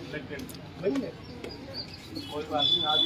कोई बात नहीं, आज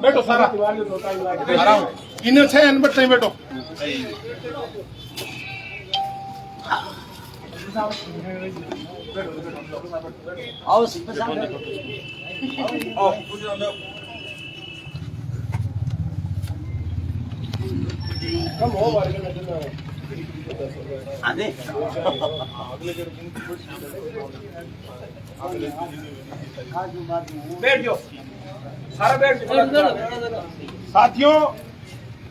बैठो सारा इन्हें छे अनबट नहीं बैठो आओ सिंह साहब कम हो आदे बैठ जाओ सारा बैठ जाओ। साथियों,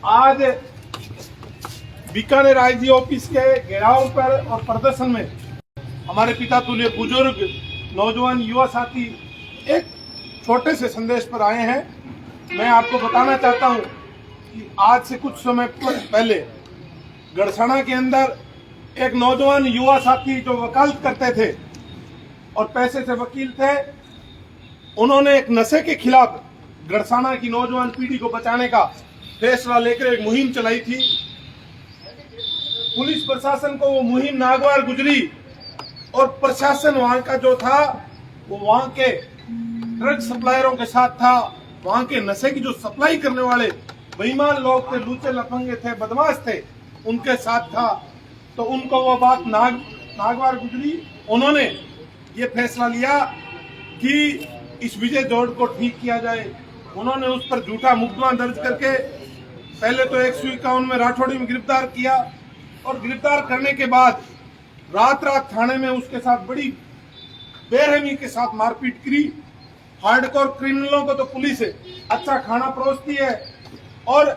आज बीकानेर आईजी ऑफिस के घेराव पर और प्रदर्शन में हमारे पिता तुल्य बुजुर्ग नौजवान युवा साथी एक छोटे से संदेश पर आए हैं। मैं आपको बताना चाहता हूं कि आज से कुछ समय पहले गड़साना के अंदर एक नौजवान युवा साथी जो वकालत करते थे और पैसे से वकील थे, उन्होंने एक नशे के खिलाफ गड़साना की नौजवान पीढ़ी को बचाने का फैसला लेकर एक मुहिम चलाई थी। पुलिस प्रशासन को वो मुहिम नागवार गुजरी और प्रशासन वहां का जो था वो वहां के ड्रग सप्लायरों के साथ था, वहां के नशे की जो सप्लाई करने वाले बेईमान लोग थे, लूचे लफंगे थे, बदमाश थे, उनके साथ था। तो उनको वो बात नागवार गुजरी। उन्होंने ये फैसला लिया कि इस विजय दौड़ को ठीक किया जाए। उन्होंने उस पर झूठा मुकदमा दर्ज करके पहले तो 151 में राठौड़ी में गिरफ्तार किया और गिरफ्तार करने के बाद रात थाने में उसके साथ बड़ी बेरहमी के साथ मारपीट करी। हार्डकोर क्रिमिनलों को तो पुलिस अच्छा खाना परोसती है और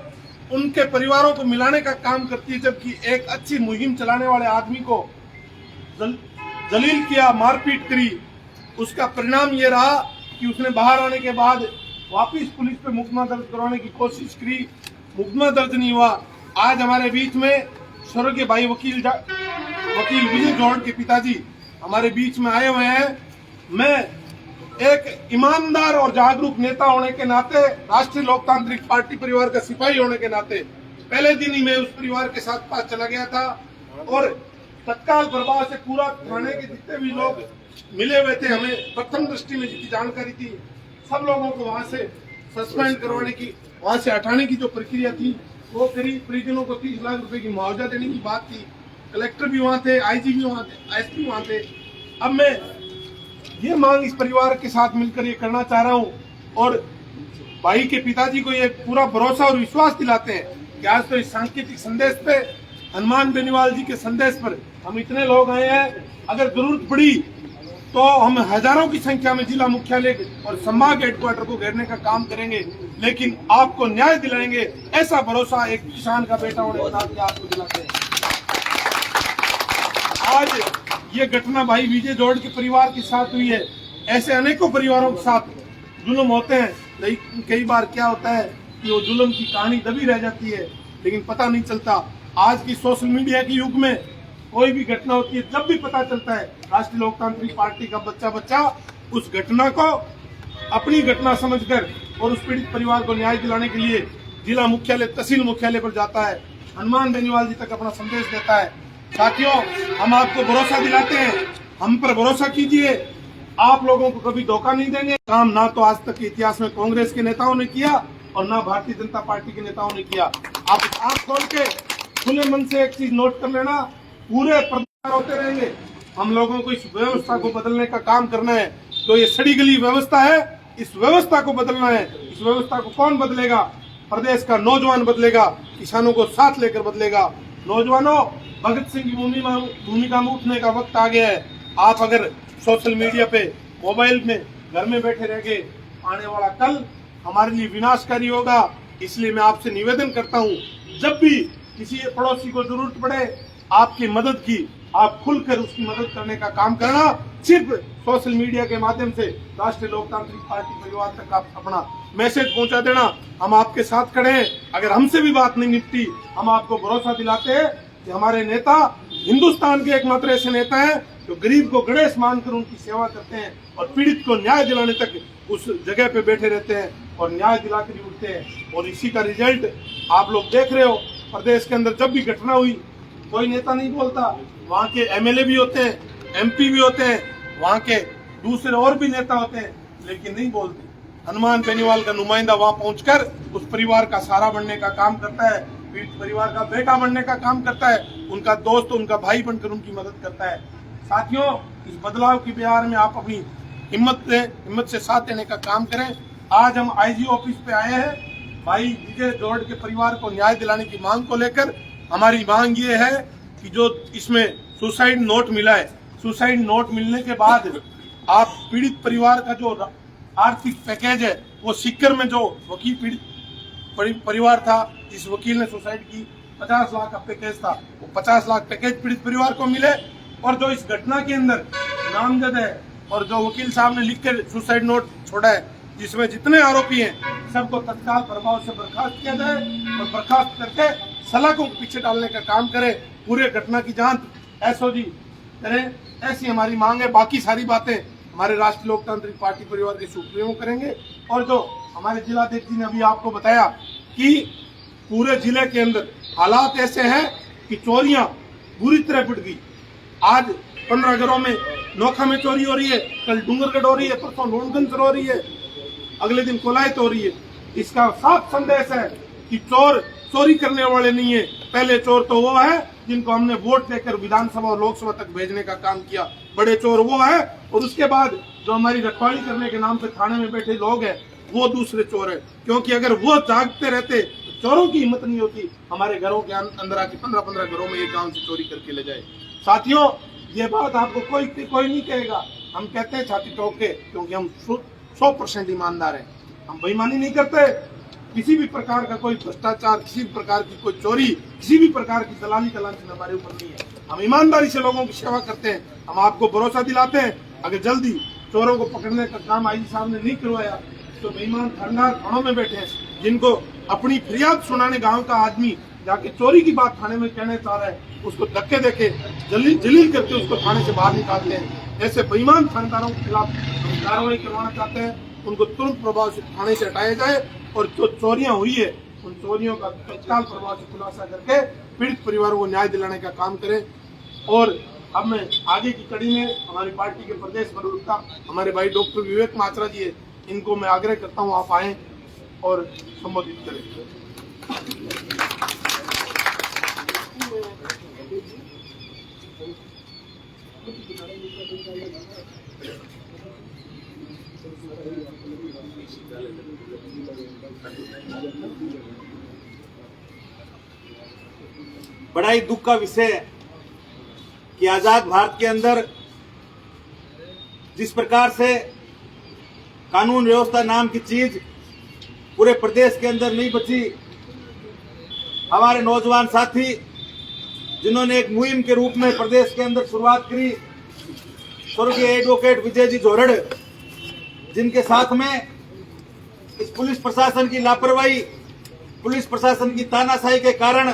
उनके परिवारों को मिलाने का काम करती है, जबकि एक अच्छी मुहिम चलाने वाले आदमी को जलील किया, मारपीट करी। उसका परिणाम ये रहा कि उसने बाहर आने के बाद वापिस पुलिस पे मुकदमा दर्ज करवाने की कोशिश करी, मुकदमा दर्ज नहीं हुआ। आज हमारे बीच में स्वर्गीय भाई वकील विजय जौहड़ के पिताजी हमारे बीच में आए हुए हैं। मैं एक ईमानदार और जागरूक नेता होने के नाते, राष्ट्रीय लोकतांत्रिक पार्टी परिवार का सिपाही होने के नाते पहले दिन ही मैं उस परिवार के साथ पास चला गया था और तत्काल प्रभाव से पूरा थाने के जितने भी लोग मिले हुए थे, हमें प्रथम दृष्टि में जितनी जानकारी थी, सब लोगों को वहां से सस्पेंड करवाने की, वहां से हटाने की जो प्रक्रिया थी वो करी। परिजनों को 30 लाख रुपए की मुआवजा देने की बात थी। कलेक्टर भी वहां थे, आईजी भी वहां थे, एसपी वहां थे। अब मैं ये मांग इस परिवार के साथ मिलकर ये करना चाह रहा हूं और भाई के पिताजी को ये पूरा भरोसा और विश्वास दिलाते हैं कि आज तो इस सांकेतिक संदेश पे, हनुमान बेनीवाल जी के संदेश पर हम इतने लोग आए हैं। अगर जरूरत पड़ी तो हम हजारों की संख्या में जिला मुख्यालय और संभाग हेडक्वार्टर को घेरने का काम करेंगे, लेकिन आपको न्याय दिलाएंगे, ऐसा भरोसा एक किसान का बेटा होने के नाते आपको दिलाते हैं। आज ये घटना भाई विजय जौहड़ के परिवार के साथ हुई है। ऐसे अनेकों परिवारों के साथ जुल्म होते हैं, लेकिन कई बार क्या होता है कि वो जुल्म की कहानी दबी रह जाती है, लेकिन पता नहीं चलता। आज की सोशल मीडिया के युग में कोई भी घटना होती है, जब भी पता चलता है, राष्ट्रीय लोकतांत्रिक पार्टी का बच्चा उस घटना को अपनी घटना समझकर और उस पीड़ित परिवार को न्याय दिलाने के लिए जिला मुख्यालय, तहसील मुख्यालय पर जाता है, हनुमान बेनीवाल जी तक अपना संदेश देता है। साथियों, हम आपको भरोसा दिलाते हैं, हम पर भरोसा कीजिए, आप लोगों को कभी धोखा नहीं देंगे। काम ना तो आज तक के इतिहास में कांग्रेस के नेताओं ने किया और ना भारतीय जनता पार्टी के नेताओं ने किया। आप आंख खोल के खुले मन से एक चीज नोट कर लेना, पूरे प्रचार होते रहेंगे। हम लोगों को इस व्यवस्था को बदलने का काम करना है। तो ये सड़ी गली व्यवस्था है, इस व्यवस्था को बदलना है। इस व्यवस्था को कौन बदलेगा? प्रदेश का नौजवान बदलेगा, किसानों को साथ लेकर बदलेगा। नौजवानों, भगत सिंह की भूमिका में उठने का वक्त आ गया है। आप अगर सोशल मीडिया पे, मोबाइल में घर में बैठे रह गए, आने वाला कल हमारे लिए विनाशकारी होगा। इसलिए मैं आपसे निवेदन करता हूँ, जब भी किसी पड़ोसी को जरूरत पड़े आपकी मदद की, आप खुलकर उसकी मदद करने का काम करना। सिर्फ सोशल मीडिया के माध्यम से राष्ट्रीय लोकतांत्रिक पार्टी परिवार तक आप अपना मैसेज पहुंचा देना। हम आपके साथ खड़े हैं। अगर हमसे भी बात नहीं निपटी, हम आपको भरोसा दिलाते हैं कि हमारे नेता हिंदुस्तान के एकमात्र ऐसे नेता हैं जो गरीब को गणेश मानकर उनकी सेवा करते हैं और पीड़ित को न्याय दिलाने तक उस जगह पे बैठे रहते हैं। और न्याय दिलाकर ही उठते हैं। और इसी का रिजल्ट आप लोग देख रहे हो। प्रदेश के अंदर जब भी घटना हुई कोई नेता नहीं बोलता, वहाँ के एमएलए भी होते हैं, एमपी भी होते हैं, वहाँ के दूसरे और भी नेता होते हैं, लेकिन नहीं बोलते। हनुमान बेनीवाल का नुमाइंदा वहाँ पहुंचकर उस परिवार का सहारा बनने का काम करता है, पीड़ित परिवार का बेटा बनने का काम करता है, उनका दोस्त, उनका भाई बनकर उनकी मदद करता है। साथियों, इस बदलाव की बिहार में आप अपनी हिम्मत से साथ देने का काम करें। आज हम आईजी ऑफिस पे आए हैं भाई विजय जोहड़ के परिवार को न्याय दिलाने की मांग को लेकर। हमारी मांग ये है कि जो इसमें सुसाइड नोट मिला है, सुसाइड नोट मिलने के बाद आप पीड़ित परिवार का जो आर्थिक पैकेज है वो सीकर में जो वकील पीड़ित परिवार था, जिस वकील ने सुसाइड की, 50 लाख का पैकेज था, वो 50 लाख पैकेज पीड़ित परिवार को मिले। और जो इस घटना के अंदर नामजद है और जो वकील साहब ने लिख कर सुसाइड नोट छोड़ा है, जिसमें जितने आरोपी हैं सबको तत्काल प्रभाव से बर्खास्त किया जाए और बर्खास्त करके सलाखों को पीछे डालने का काम करे। पूरे घटना की जांच एसओजी करें, ऐसी हमारी मांग है। बाकी सारी बातें हमारे राष्ट्रीय लोकतांत्रिक पार्टी परिवार के सुप्रीमो करेंगे। और जो हमारे जिलाध्यक्ष जी ने अभी आपको बताया कि पूरे जिले के अंदर हालात ऐसे हैं कि चोरियां बुरी तरह बढ़ गई। आज 15 घरों में नोखा में चोरी हो रही है, कल डूंगरगढ़ हो रही है, परसों लोनगंज हो रही है, अगले दिन कोलायत हो रही है। इसका साफ संदेश है कि चोर चोरी करने वाले नहीं है, पहले चोर तो वो है जिनको हमने वोट देकर विधानसभा और लोकसभा तक भेजने का काम किया। बड़े चोर वो है और उसके बाद जो हमारी रखवाली करने के नाम पे थाने में बैठे लोग हैं वो दूसरे चोर है। क्योंकि अगर वो जागते रहते तो चोरों की हिम्मत नहीं होती हमारे घरों के अंदर आके 15-15 घरों में एक गांव से चोरी करके ले जाए। साथियों, ये बात आपको कोई नहीं कहेगा, हम कहते हैं छाती ठोक के, क्योंकि हम 100% ईमानदार हैं। हम बेईमानी नहीं करते, किसी भी प्रकार का कोई भ्रष्टाचार, किसी भी प्रकार की कोई चोरी, किसी भी प्रकार की दलाली का लांछन हमारे ऊपर नहीं है। हम ईमानदारी से लोगों की सेवा करते हैं। हम आपको भरोसा दिलाते हैं अगर जल्दी चोरों को पकड़ने का काम आईजी साहब ने नहीं करवाया तो बेईमान थानेदार थानों में बैठे हैं, जिनको अपनी फरियाद सुनाने गाँव का आदमी जाके चोरी की बात थाने में कहने चाह रहा है, उसको धक्के देके जलील करके उसको थाने से बाहर निकालते हैं। ऐसे बेईमान थानेदारों के खिलाफ कार्रवाई करवाना चाहते हैं, उनको तुरंत प्रभाव से थाने से हटाया जाए और जो चोरियां हुई है उन चोरियों का तत्काल प्रभाव से खुलासा करके पीड़ित परिवारों को न्याय दिलाने का काम करें। और अब मैं आगे की कड़ी में हमारी पार्टी के प्रदेश प्रवक्ता हमारे भाई डॉक्टर विवेक मात्रा जी है, इनको मैं आग्रह करता हूँ आप आए और संबोधित करें। बड़ा ही दुख का विषय है कि आजाद भारत के अंदर जिस प्रकार से कानून व्यवस्था नाम की चीज पूरे प्रदेश के अंदर नहीं बची, हमारे नौजवान साथी जिन्होंने एक मुहिम के रूप में प्रदेश के अंदर शुरुआत करी, स्वर्गीय एडवोकेट विजय जी जोहड़, जिनके साथ में इस पुलिस प्रशासन की लापरवाही, पुलिस प्रशासन की तानाशाही के कारण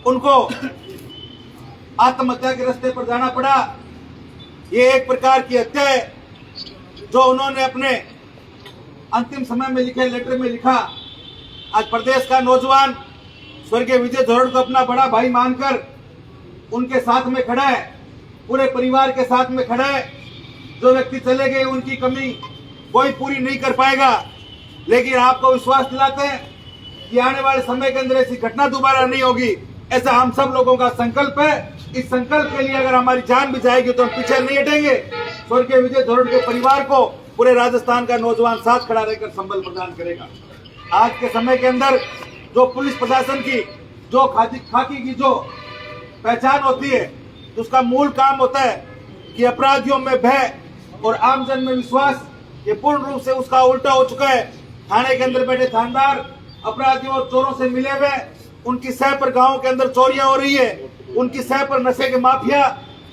उनको आत्महत्या के रास्ते पर जाना पड़ा। ये एक प्रकार की हत्या है जो उन्होंने अपने अंतिम समय में लिखे लेटर में लिखा। आज प्रदेश का नौजवान स्वर्गीय विजय जोहड़ को अपना बड़ा भाई मानकर उनके साथ में खड़ा है, पूरे परिवार के साथ में खड़ा है। जो व्यक्ति चले गए उनकी कमी कोई पूरी नहीं कर पाएगा, लेकिन आपको विश्वास दिलाते हैं कि आने वाले समय के अंदर ऐसी घटना दोबारा नहीं होगी। ऐसा हम सब लोगों का संकल्प है। इस संकल्प के लिए अगर हमारी जान भी जाएगी तो हम पीछे नहीं हटेंगे। स्वर्गीय विजय जोहड़ के परिवार को पूरे राजस्थान का नौजवान साथ खड़ा रहकर संबल प्रदान करेगा। आज के समय के अंदर जो पुलिस प्रशासन की जो खाकी की जो पहचान होती है, उसका मूल काम होता है कि अपराधियों में भय और आमजन में विश्वास, ये पूर्ण रूप से उसका उल्टा हो चुका है। थाने के अंदर बैठे थानेदार अपराधियों और चोरों से मिले हुए, उनकी सह पर गांव के अंदर चोरियां हो रही है, उनकी सह पर नशे के माफिया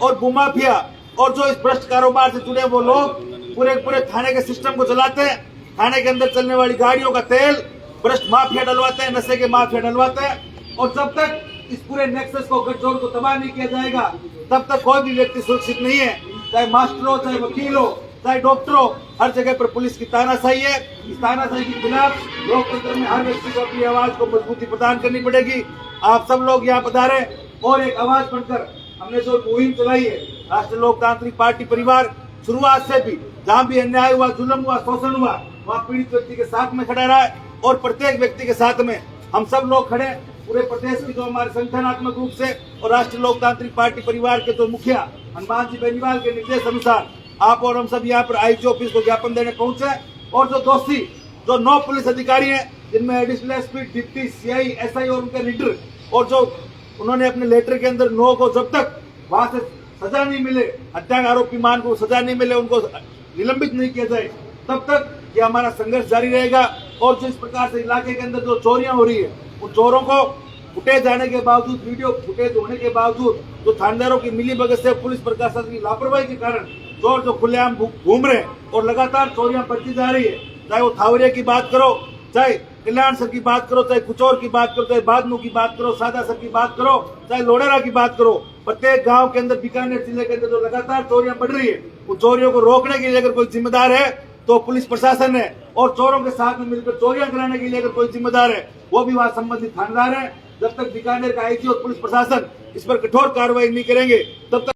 और भूमाफिया और जो इस भ्रष्ट कारोबार से जुड़े वो लोग पूरे थाने के सिस्टम को चलाते हैं। थाने के अंदर चलने वाली गाड़ियों का तेल भ्रष्ट माफिया डलवाते हैं, नशे के माफिया डलवाते हैं। और जब तक इस पूरे नेक्सस को गठजोड़ को तबाह नहीं किया जाएगा, तब तक कोई भी व्यक्ति सुरक्षित नहीं है। चाहे मास्टर हो, चाहे वकील हो, चाहे डॉक्टर हो, हर जगह पर पुलिस की तानाशाही है। इस तानाशाही के खिलाफ लोकतंत्र में हर व्यक्ति को अपनी आवाज को मजबूती प्रदान करनी पड़ेगी। आप सब लोग यहाँ पधारे और एक आवाज बनकर हमने जो मुहिम चलाई है राष्ट्रीय लोकतांत्रिक पार्टी परिवार, शुरुआत से भी जहाँ भी अन्याय हुआ, जुल्म हुआ, शोषण हुआ, वहाँ पीड़ित व्यक्ति के साथ में खड़ा रहा है और प्रत्येक व्यक्ति के साथ में हम सब लोग खड़े। पूरे प्रदेश की जो हमारे संगठनात्मक रूप से और राष्ट्रीय लोकतांत्रिक पार्टी परिवार के जो मुखिया हनुमान जी बेनीवाल के निर्देश अनुसार आप और हम सब यहाँ पर आईजी ऑफिस को ज्ञापन देने पहुंचे और जो दोषी जो 9 पुलिस अधिकारी हैं, जिनमें additional SP, deputy CI, SI और उनके लीडर, और जो उन्होंने अपने लेटर के अंदर 9 को जब तक वहां से सजा नहीं मिले, हत्या आरोपी मान को सजा नहीं मिले, उनको निलंबित नहीं किया जाए, तब तक ये हमारा संघर्ष जारी रहेगा। और जिस प्रकार से इलाके के अंदर जो चोरियां हो रही है, उन चोरों को फुटेज आने के बावजूद, वीडियो फुटेज होने के बावजूद, जो थानेदारों की मिलीभगत से, पुलिस प्रशासन की लापरवाही के कारण चोर जो खुलेआम घूम रहे हैं और लगातार चोरियां बढ़ती जा रही है, चाहे वो थावरिया की बात करो, चाहे कल्याण सर की बात करो, चाहे कुचौर की बात करो, चाहे बादनू की बात करो, सादा सर की बात करो, चाहे लोडेरा की बात करो, प्रत्येक गांव के अंदर, बीकानेर जिले के अंदर जो लगातार चोरियां बढ़ रही है, उन चोरियों को रोकने के लिए अगर कोई जिम्मेदार है तो पुलिस प्रशासन है, और चोरों के साथ में मिलकर चोरियां कराने के लिए अगर कोई जिम्मेदार है वो भी वहां संबंधित थानेदार है। जब तक बीकानेर का आईजी और पुलिस प्रशासन इस पर कठोर कार्रवाई नहीं करेंगे तब तक